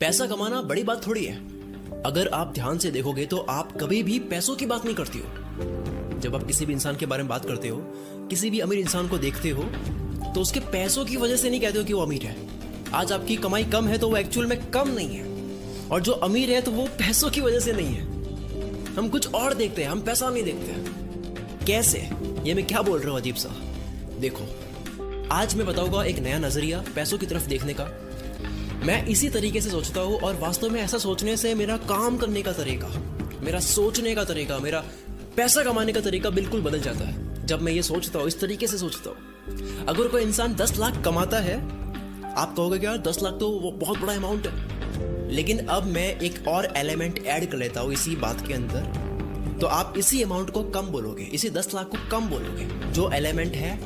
पैसा कमाना बड़ी बात थोड़ी है। अगर आप ध्यान से देखोगे तो आप कभी भी पैसों की बात नहीं करती हो। जब आप किसी भी इंसान के बारे में बात करते हो, किसी भी अमीर इंसान को देखते हो, तो उसके पैसों की वजह से नहीं कहते हो कि वो अमीर है। आज आपकी कमाई कम है तो वो एक्चुअल में कम नहीं है, और जो अमीर है तो वो पैसों की वजह से नहीं है। हम कुछ और देखते हैं, हम पैसा नहीं देखते। कैसे? ये मैं क्या बोल रहा हूँ अजीब सा। देखो, आज मैं बताऊंगा एक नया नजरिया पैसों की तरफ देखने का। मैं इसी तरीके से सोचता हूँ, और वास्तव में ऐसा सोचने से मेरा काम करने का तरीका, मेरा सोचने का तरीका, मेरा पैसा कमाने का तरीका बिल्कुल बदल जाता है जब मैं ये सोचता हूँ, इस तरीके से सोचता हूँ। अगर कोई इंसान 10 लाख कमाता है, आप कहोगे कि यार 10 लाख तो वो बहुत बड़ा अमाउंट है, लेकिन अब मैं एक और एलिमेंट ऐड कर लेता हूँ इसी बात के अंदर, तो आप इसी अमाउंट को कम बोलोगे, इसी 10 लाख को कम बोलोगे। जो एलिमेंट है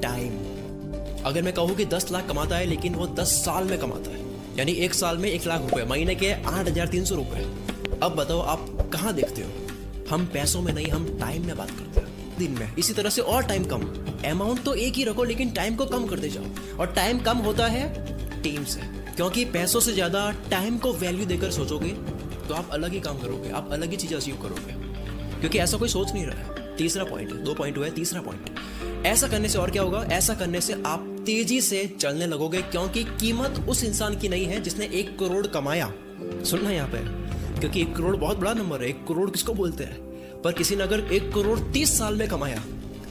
टाइम। अगर मैं कहूँ कि 10 लाख कमाता है लेकिन वो 10 साल में कमाता है, यानी 1 साल में 1 लाख रुपए, महीने के 8,300 रुपए। अब बताओ आप कहाँ देखते हो? हम पैसों में नहीं, हम टाइम में बात करते हैं, दिन में। इसी तरह से और टाइम कम, अमाउंट तो एक ही रखो लेकिन टाइम को कम करते जाओ। और टाइम कम होता है टीम से, क्योंकि पैसों से ज्यादा टाइम को वैल्यू देकर सोचोगे तो आप अलग ही काम करोगे, आप अलग ही चीजें अचीव करोगे, क्योंकि ऐसा कोई सोच नहीं रहा है। तीसरा पॉइंट है, 2 पॉइंट हुआ है, तीसरा पॉइंट, ऐसा करने से और क्या होगा? ऐसा करने से आप तेजी से चलने लगोगे, क्योंकि कीमत उस इंसान की नहीं है जिसने 1 करोड़ कमाया। सुनना यहाँ पे, क्योंकि 1 करोड़ बहुत बड़ा नंबर है। 1 करोड़ किसको बोलते हैं? पर किसी ने अगर 1 करोड़ 30 साल में कमाया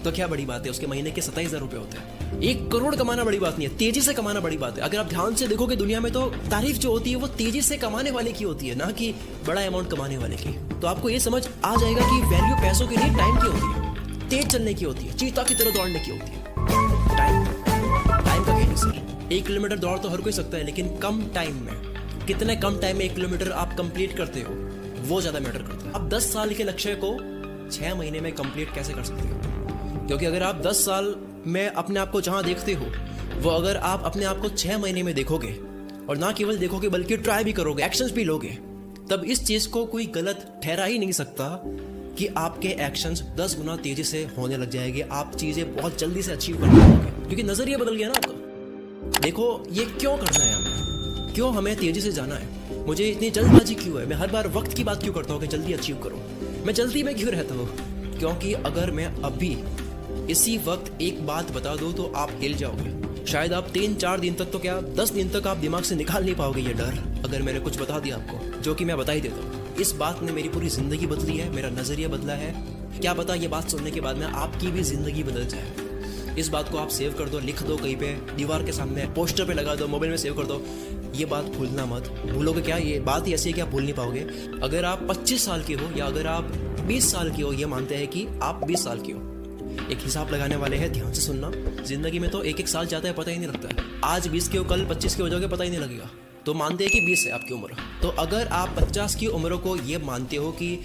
तो क्या बड़ी बात है? उसके महीने के 27,000 रुपए होते हैं। 1 करोड़ कमाना बड़ी बात नहीं है, तेजी से कमाना बड़ी बात है। अगर आप ध्यान से देखोगे दुनिया में, तो तारीफ जो होती है वो तेजी से कमाने वाले की होती है, ना कि बड़ा अमाउंट कमाने वाले की। तो आपको ये समझ आ जाएगा कि वैल्यू पैसों की नहीं, टाइम की होती है। तेज चलने की होती है, चीता की तरह दौड़ने की होती है। टाइम का खेल सर। 1 किलोमीटर दौड़ तो हर कोई सकता है, लेकिन कम टाइम में, कितने कम टाइम में 1 किलोमीटर आप कंप्लीट करते हो, वो ज्यादा मैटर करता है। अब 10 साल के लक्ष्य को 6 महीने में कंप्लीट कैसे कर सकते हो? क्योंकि अगर आप 10 साल में अपने आप को जहां देखते हो, वो अगर आप अपने आप को 6 महीने में देखोगे, और ना केवल देखोगे बल्कि ट्राई भी करोगे, एक्शंस भी लोगे, तब इस चीज को कोई गलत ठहरा ही नहीं सकता कि आपके एक्शंस 10 गुना तेजी से होने लग जाएंगे। आप चीजें बहुत जल्दी से अचीव कर पाओगे, क्योंकि नजरिया बदल गया ना आपका। देखो, ये क्यों करना है हमें, क्यों हमें तेजी से जाना है, मुझे इतनी जल्दबाजी क्यों है, मैं हर बार वक्त की बात क्यों करता हूँ कि जल्दी अचीव करो, मैं जल्दी में क्यों रहता हूँ? क्योंकि अगर मैं अभी इसी वक्त एक बात बता दूं तो आप हिल जाओगे। शायद आप 3-4 दिन तक, तो क्या 10 दिन तक आप दिमाग से निकाल नहीं पाओगे ये डर, अगर मैंने कुछ बता दिया आपको, जो कि मैं बता ही देता हूँ। इस बात ने मेरी पूरी जिंदगी बदली है, मेरा नजरिया बदला है। क्या पता ये बात सुनने के बाद में आपकी भी जिंदगी बदल जाए। इस बात को आप सेव कर दो, लिख दो कहीं पे, दीवार के सामने, पोस्टर पे लगा दो, मोबाइल में सेव कर दो। ये बात भूलना मत। भूलोगे क्या? ये बात ही ऐसी है कि आप भूल नहीं पाओगे। अगर आप 25 साल के हो या अगर आप 20 साल के हो, ये मानते हैं कि आप 20 साल के हो, एक हिसाब लगाने वाले हैं, ध्यान से सुनना। जिंदगी में तो 1-1 साल जाता है, पता ही नहीं लगता है। आज 20 के हो, कल 25 के हो जाओगे, पता ही नहीं लगेगा। तो मानते हैं कि 20 है आपकी उम्र। तो अगर आप 50 की उम्र को ये मानते हो कि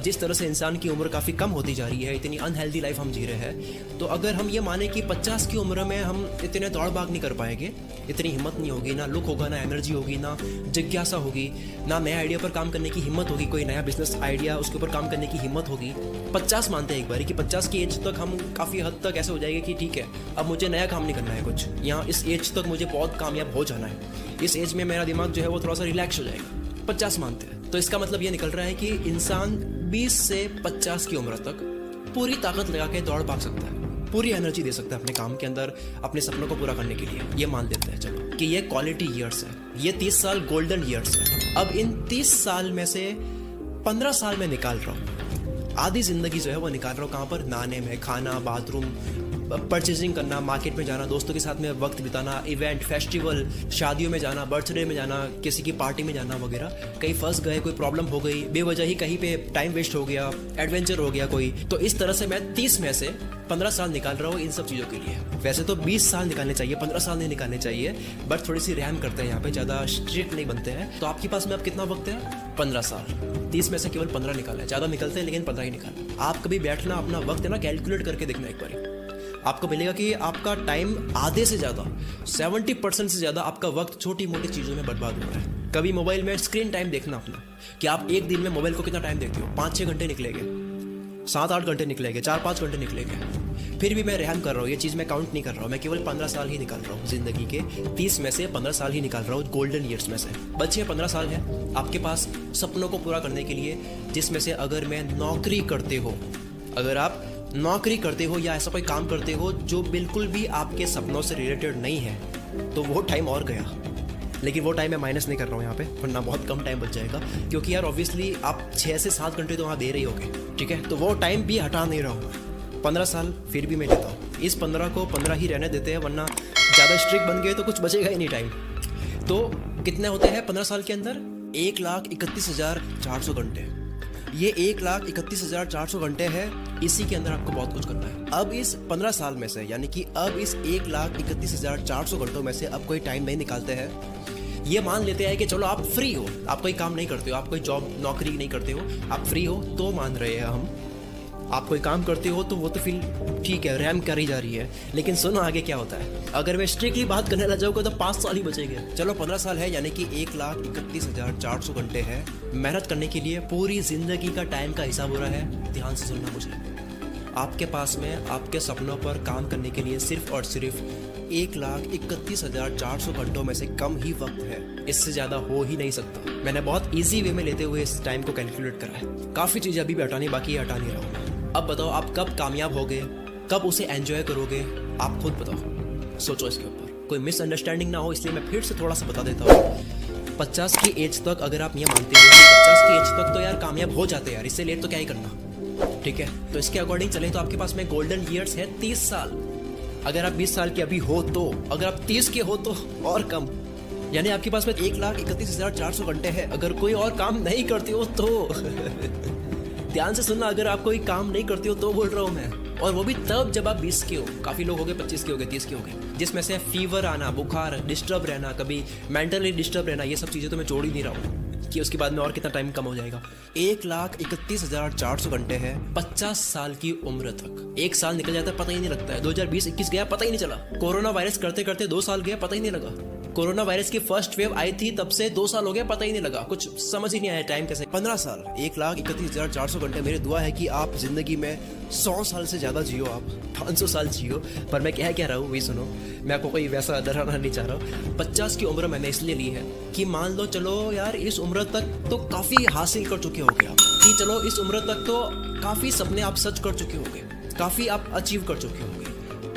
जिस तरह से इंसान की उम्र काफ़ी कम होती जा रही है, इतनी अनहेल्दी लाइफ हम जी रहे हैं, तो अगर हम ये माने कि 50 की उम्र में हम इतने दौड़ भाग नहीं कर पाएंगे, इतनी हिम्मत नहीं होगी, ना लुक होगा, ना एनर्जी होगी, ना जिज्ञासा होगी, ना नए आइडिया पर काम करने की हिम्मत होगी, कोई नया बिजनेस आइडिया उसके ऊपर काम करने की हिम्मत होगी। 50 मानते हैं एक बार कि 50 की एज तक हम काफ़ी हद तक ऐसे हो जाएंगे कि ठीक है, अब मुझे नया काम नहीं करना है कुछ, यहाँ इस एज तक मुझे बहुत कामयाब हो जाना है, इस एज में मेरा दिमाग जो है वो थोड़ा सा रिलैक्स हो जाएगा। 50 मानते हैं। तो इसका मतलब ये निकल रहा है कि इंसान 20 से 50 की उम्र तक पूरी ताकत लगा के दौड़ भाग सकता है, पूरी एनर्जी दे सकता है अपने काम के अंदर, अपने सपनों को पूरा करने के लिए। ये मान लेते हैं चलो कि ये क्वालिटी ईयर्स है, ये 30 साल गोल्डन ईयर्स है। अब इन 30 साल में से 15 साल में निकाल रहा हूँ, आधी जिंदगी जो है वो निकाल रहा हूँ कहाँ पर? नहाने में, खाना, बाथरूम, परचेजिंग करना, मार्केट में जाना, दोस्तों के साथ में वक्त बिताना, इवेंट, फेस्टिवल, शादियों में जाना, बर्थडे में जाना, किसी की पार्टी में जाना वगैरह। कहीं फंस गए, कोई प्रॉब्लम हो गई, बेवजह ही कहीं पे टाइम वेस्ट हो गया, एडवेंचर हो गया कोई, तो इस तरह से मैं 30 में से 15 साल निकाल रहा हूँ इन सब चीज़ों के लिए। वैसे तो 20 साल निकालने चाहिए, 15 साल नहीं निकालने चाहिए, बट थोड़ी सी रैम करते हैं यहाँ पे, ज़्यादा स्ट्रिक्ट नहीं बनते हैं। तो आपके पास में अब कितना वक्त है? 15 साल। 30 में से केवल 15 निकालना है, ज़्यादा निकलते हैं लेकिन 15 ही निकालना। आप कभी बैठना, अपना वक्त है ना कैलकुलेट करके देखना एक बार, आपको मिलेगा कि आपका टाइम आधे से ज़्यादा 70% से ज़्यादा आपका वक्त छोटी मोटी चीज़ों में बर्बाद हो रहा है। कभी मोबाइल में स्क्रीन टाइम देखना अपना, कि आप एक दिन में मोबाइल को कितना टाइम देखते हो। 5-6 घंटे निकलेंगे, 7-8 घंटे निकलेंगे, 4-5 घंटे निकलेंगे। फिर भी मैं रहम कर रहा हूँ, ये चीज़ मैं काउंट नहीं कर रहा हूँ, मैं केवल 15 साल ही निकाल रहा हूँ ज़िंदगी के। 30 में से 15 साल ही निकाल रहा हूँ गोल्डन ईयर्स में से। बच्चे 15 साल है आपके पास सपनों को पूरा करने के लिए, जिसमें से अगर मैं नौकरी करते हो, अगर आप नौकरी करते हो या ऐसा कोई काम करते हो जो बिल्कुल भी आपके सपनों से रिलेटेड नहीं है, तो वो टाइम और गया। लेकिन वो टाइम मैं माइनस नहीं कर रहा हूँ यहाँ पे, वरना बहुत कम टाइम बच जाएगा, क्योंकि यार ऑब्वियसली आप 6 से 7 घंटे तो वहाँ दे रही होगे, ठीक है। तो वो टाइम भी हटा नहीं रहा हूँ। 15 साल फिर भी मैं लेता हूँ, इस 15 को 15 ही रहने देते हैं, वरना ज़्यादा स्ट्रिक्ट बन गए तो कुछ बचेगा ही नहीं टाइम। तो कितने होते हैं 15 साल के अंदर? 1,31,400 घंटे। ये 1,31,400 घंटे है, इसी के अंदर आपको बहुत कुछ करना है। अब इस 15 साल में से, यानी कि अब इस 1,31,400 घंटों में से अब कोई टाइम नहीं निकालते हैं। ये मान लेते हैं कि चलो आप फ्री हो, आप कोई काम नहीं करते हो, आप कोई जॉब नौकरी नहीं करते हो, आप फ्री हो, तो मान रहे हैं हम। आप कोई काम करते हो तो वो तो फिर ठीक है, रैम कर ही जा रही है। लेकिन सुनो आगे क्या होता है। अगर मैं स्ट्रिक्टली बात करने लग जाऊँगा तो 5 साल ही बचेंगे। चलो 15 साल है, यानी कि 1,31,400 घंटे है मेहनत करने के लिए। पूरी जिंदगी का टाइम का हिसाब हो रहा है। ध्यान से सुनना मुझे, आपके पास में आपके सपनों पर काम करने के लिए सिर्फ और सिर्फ 1,31,400 घंटों में से कम ही वक्त है, इससे ज़्यादा हो ही नहीं सकता। मैंने बहुत इजी वे में लेते हुए इस टाइम को कैलकुलेट करा है। काफ़ी चीज़ें अभी भी हटानी बाकी है, हटा नहीं रहा हूँ। अब बताओ आप कब कामयाब होगे, कब उसे एंजॉय करोगे, आप खुद बताओ, सोचो इसके ऊपर। कोई मिसअंडरस्टैंडिंग ना हो इसलिए मैं फिर से थोड़ा सा बता देता हूँ। 50 की एज तक अगर आप ये मानते हो कि 50 की एज तक तो यार कामयाब हो जाते हैं यार, इससे लेट तो क्या ही करना, ठीक है। तो इसके अकॉर्डिंग चले तो आपके पास में गोल्डन ईयर्स है 30 साल। अगर आप 20 साल के अभी हो तो, अगर आप 30 के हो तो और कम, यानी आपके पास में 1,31,400 घंटे है। अगर कोई और काम नहीं करते हो तो ध्यान से सुनना, अगर आप कोई काम नहीं करते हो तो बोल रहा हूँ मैं, और वो भी तब जब आप 20 के हो। काफ़ी लोग हो गए 25 के हो गए, 30 के हो गए, जिसमें से फीवर आना, बुखार, डिस्टर्ब रहना, कभी मेंटली डिस्टर्ब रहना, ये सब चीज़ें तो मैं जोड़ ही नहीं रहा हूँ कि उसके बाद में और कितना टाइम कम हो जाएगा। 1,31,400 घंटे है 50 साल की उम्र तक। 1 साल निकल जाता है पता ही नहीं लगता है। 2020-21 गया पता ही नहीं चला। कोरोना वायरस करते करते 2 साल गया पता ही नहीं लगा। कोरोना वायरस की फर्स्ट वेव आई थी तब से 2 साल हो गया पता ही नहीं लगा, कुछ समझ ही नहीं आया टाइम कैसे। 15 साल, 1,31,400 घंटे। मेरी दुआ है कि आप जिंदगी में 100 साल से ज्यादा जियो, आप 500 साल जियो। पर मैं कह रहा हूँ वही सुनो, मैं आपको कोई वैसा डराना नहीं चाह रहा। 50 की उम्र मैंने इसलिए ली है कि मान लो चलो यार इस उम्र तक तो काफी हासिल कर चुके होगे आप, कि चलो इस उम्र तक तो काफी सपने आप सच कर चुके होंगे, काफी आप अचीव कर चुके होंगे।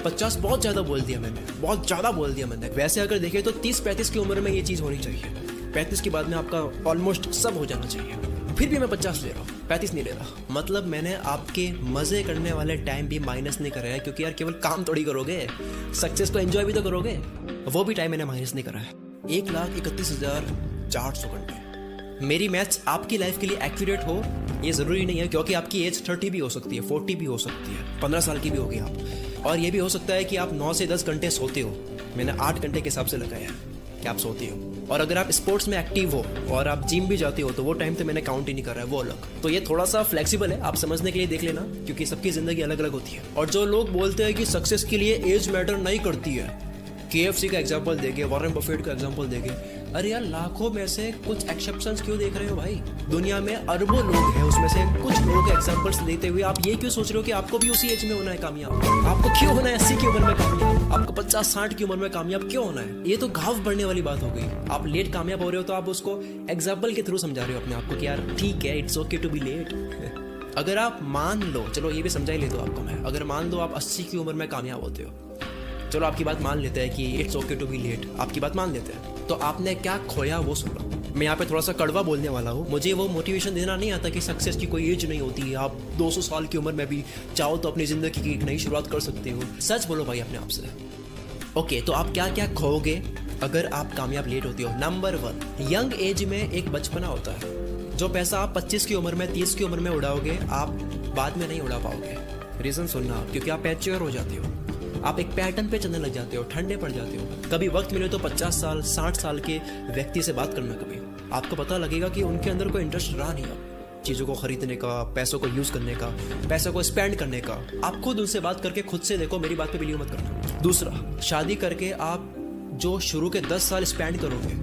50 बहुत ज़्यादा बोल दिया मैंने, बहुत ज़्यादा बोल दिया मैंने। वैसे अगर देखें तो 30-35 की उम्र में ये चीज़ होनी चाहिए। 35 के बाद में आपका ऑलमोस्ट सब हो जाना चाहिए। फिर भी मैं 50 ले रहा हूँ, 35 नहीं ले रहा। मतलब मैंने आपके मज़े करने वाले टाइम भी माइनस नहीं करा है, क्योंकि यार केवल काम थोड़ी करोगे, सक्सेस को एंजॉय भी तो करोगे, वो भी टाइम मैंने माइनस नहीं करा है। 1,31,400 घंटे। मेरी मैथ्स आपकी लाइफ के लिए एक्यूरेट हो ये ज़रूरी नहीं है, क्योंकि आपकी एज 30 भी हो सकती है, 40 भी हो सकती है, 15 साल की भी होगी आप। और ये भी हो सकता है कि आप 9 से 10 घंटे सोते हो। मैंने 8 घंटे के हिसाब से लगाया है कि आप सोते हो। और अगर आप स्पोर्ट्स में एक्टिव हो और आप जिम भी जाते हो तो वो टाइम तो मैंने काउंट ही नहीं कर रहा है, वो अलग। तो ये थोड़ा सा फ्लेक्सिबल है, आप समझने के लिए देख लेना, क्योंकि सबकी ज़िंदगी अलग अलग होती है। और जो लोग बोलते हैं कि सक्सेस के लिए एज मैटर नहीं करती है, KFC का एग्जाम्पल देंगे, वॉरेन बफेट का एग्जाम्पल देंगे, अरे यार लाखों में से कुछ एक्सेप्शंस क्यों देख रहे हो भाई? दुनिया में अरबों लोग हैं, उसमें से कुछ लोगों के एग्जाम्पल्स लेते हुए आप ये क्यों सोच रहे हो कि आपको भी उसी एज में होना है कामयाब? आपको क्यों होना है 80 की उम्र में कामयाब? आपको 50-60 की उम्र में कामयाब क्यों होना है? ये तो घाव बढ़ने वाली बात हो गई। आप लेट कामयाब हो रहे हो तो आप उसको एग्जाम्पल के थ्रू समझा रहे हो अपने आप को कि यार ठीक है, it's okay to be late. अगर आप मान लो, चलो ये भी समझा ही लेता हूँ आपको मैं, अगर मान लो आप 80 की उम्र में कामयाब होते हो, चलो आपकी बात मान लेते हैं कि it's okay to be late, आपकी बात मान लेते हैं, तो आपने क्या खोया वो सुनो। मैं यहाँ पे थोड़ा सा कड़वा बोलने वाला हूँ। मुझे वो मोटिवेशन देना नहीं आता कि सक्सेस की कोई एज नहीं होती है, आप 200 साल की उम्र में भी चाहो तो अपनी ज़िंदगी की एक नई शुरुआत कर सकते हो। सच बोलो भाई अपने आप से। ओके, तो आप क्या क्या खोओगे अगर आप कामयाब लेट होती हो। नंबर 1, यंग एज में एक बचपना होता है। जो पैसा आप 25 की उम्र में 30 की उम्र में उड़ाओगे, आप बाद में नहीं उड़ा पाओगे। रीज़न सुनना आप, क्योंकि आप मैच्योर हो जाते हो, आप एक पैटर्न पे चलने लग जाते हो, ठंडे पड़ जाते हो। कभी वक्त मिले तो 50 साल 60 साल के व्यक्ति से बात करना, कभी आपको पता लगेगा कि उनके अंदर कोई इंटरेस्ट रहा नहीं अब चीज़ों को खरीदने का, पैसों को यूज़ करने का, पैसों को स्पेंड करने का। आप खुद उनसे बात करके खुद से देखो, मेरी बात पे बिलीव मत करना। दूसरा, शादी करके आप जो शुरू के 10 साल स्पेंड करोगे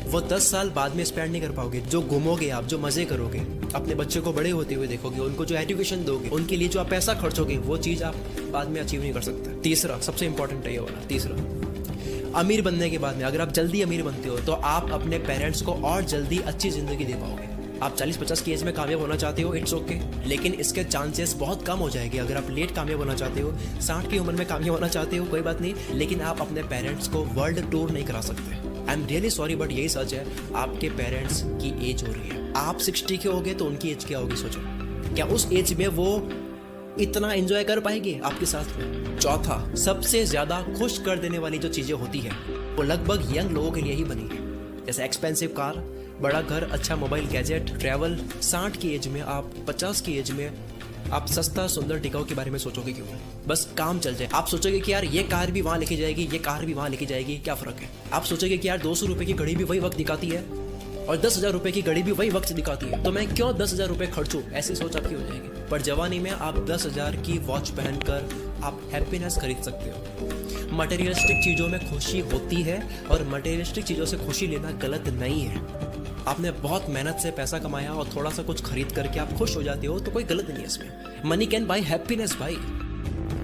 वो 10 साल बाद में स्पेंड नहीं कर पाओगे। जो घूमोगे आप, जो मज़े करोगे, अपने बच्चे को बड़े होते हुए देखोगे, उनको जो एजुकेशन दोगे, उनके लिए जो आप पैसा खर्चोगे, वो चीज़ आप बाद में अचीव नहीं कर सकते। तीसरा, सबसे इंपॉर्टेंट है ये वाला, तीसरा, अमीर बनने के बाद में अगर आप जल्दी अमीर बनते हो तो आप अपने पेरेंट्स को और जल्दी अच्छी ज़िंदगी दे पाओगे। आप 40-50 की एज में कामयाब होना चाहते हो, इट्स ओके, लेकिन इसके चांसेस बहुत कम हो जाएंगे। अगर आप लेट कामयाब होना चाहते हो, 60 की उम्र में कामयाब होना चाहते हो, कोई बात नहीं, लेकिन आप अपने पेरेंट्स को वर्ल्ड टूर नहीं करा सकते। I am really sorry but यही सच है। आपके पेरेंट्स की एज हो रही है, आप 60 के होगे तो उनकी एज क्या होगी सोचो। क्या उस एज में वो इतना एंजॉय कर पाएंगे आपके साथ में? चौथा, सबसे ज़्यादा खुश कर देने वाली जो चीज़ें होती है वो लगभग यंग लोगों के लिए ही बनी है। जैसे एक्सपेंसिव कार, बड़ा घर, अच्छा मोबाइल, गैजेट, ट्रैवल। 60 की एज में आप, 50 की एज में आप सस्ता सुंदर टिकाऊ के बारे में सोचोगे क्यों? बस काम चल जाए। आप सोचोगे कि यार ये कार भी वहाँ लेके जाएगी, ये कार भी वहाँ लेके जाएगी, क्या फ़र्क है? आप सोचोगे कि यार 200 रुपये की घड़ी भी वही वक्त दिखाती है और 10,000 रुपये की घड़ी भी वही वक्त दिखाती है, तो मैं क्यों 10,000 रुपये खर्चूं? ऐसी सोच आपकी हो जाएगी। पर जवानी में आप 10,000 की वॉच पहनकर आप हैप्पीनेस खरीद सकते हो। मटेरियलिस्टिक चीज़ों में खुशी होती है और मटेरियलिस्टिक चीज़ों से खुशी लेना गलत नहीं है। आपने बहुत मेहनत से पैसा कमाया और थोड़ा सा कुछ खरीद करके आप खुश हो जाते हो तो कोई गलत नहीं है इसमें। मनी कैन बाय हैप्पीनेस भाई।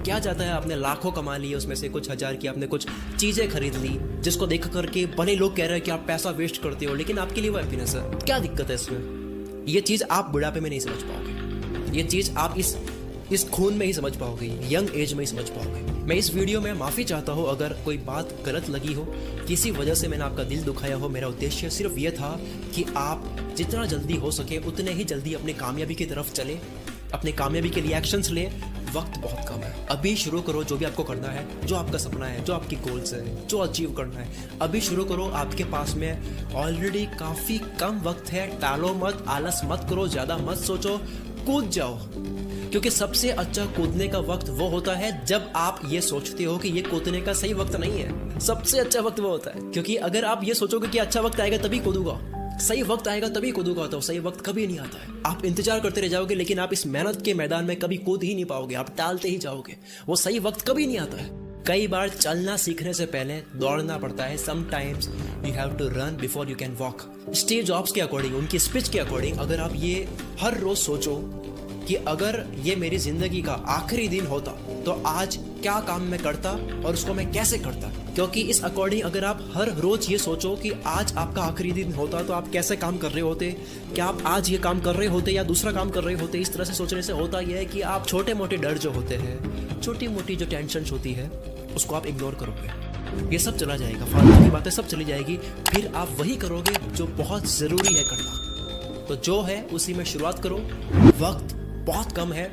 क्या जाता है, आपने लाखों कमा लिए, उसमें से कुछ हज़ार की आपने कुछ चीज़ें खरीद ली जिसको देख करके भले लोग कह रहे हैं कि आप पैसा वेस्ट करते हो, लेकिन आपके लिए वो हैप्पीनेस है। क्या दिक्कत है इसमें? ये चीज़ आप बुढ़ापे में नहीं समझ पाओगे, ये चीज़ आप इस खून में ही समझ पाओगे, यंग एज में ही समझ पाओगे। मैं इस वीडियो में माफ़ी चाहता हूँ अगर कोई बात गलत लगी हो, किसी वजह से मैंने आपका दिल दुखाया हो। मेरा उद्देश्य सिर्फ ये था कि आप जितना जल्दी हो सके उतने ही जल्दी अपनी कामयाबी की तरफ चले, अपनी कामयाबी के लिए एक्शंस ले। वक्त बहुत कम है, अभी शुरू करो जो भी आपको करना है, जो आपका सपना है, जो आपकी गोल्स है, जो अचीव करना है, अभी शुरू करो। आपके पास में ऑलरेडी काफ़ी कम वक्त है। टालो मत, आलस मत करो, ज़्यादा मत सोचो, कूद जाओ। क्योंकि सबसे अच्छा कूदने का वक्त वो होता है जब आप ये सोचते हो कि ये कूदने का सही वक्त नहीं है। सबसे अच्छा वक्त वो होता है, क्योंकि अगर आप ये सोचोगे कि अच्छा वक्त आएगा तभी कूदूंगा, सही वक्त आएगा तभी कूदूंगा, तो सही वक्त कभी नहीं आता है। आप इंतजार करते रह जाओगे, लेकिन आप इस मेहनत के मैदान में कभी कूद ही नहीं पाओगे, आप टालते ही जाओगे, वो सही वक्त कभी नहीं आता है। कई बार चलना सीखने से पहले दौड़ना पड़ता है। Sometimes you have to run before you can walk. Steve Jobs के अकॉर्डिंग, उनकी स्पीच के अकॉर्डिंग, अगर आप ये हर रोज सोचो कि अगर ये मेरी जिंदगी का आखिरी दिन होता तो आज क्या काम मैं करता और उसको मैं कैसे करता, क्योंकि इस अकॉर्डिंग अगर आप हर रोज ये सोचो कि आज आपका आखिरी दिन होता तो आप कैसे काम कर रहे होते, क्या आप आज ये काम कर रहे होते या दूसरा काम कर रहे होते। इस तरह से सोचने से होता यह है कि आप छोटे मोटे डर जो होते हैं, छोटी मोटी जो टेंशन होती है, उसको आप इग्नोर करोगे। ये सब चला जाएगा, फालतू की बातें सब चली जाएगी। फिर आप वही करोगे जो बहुत ज़रूरी है करना। तो जो है उसी में शुरुआत करो। वक्त बहुत कम है,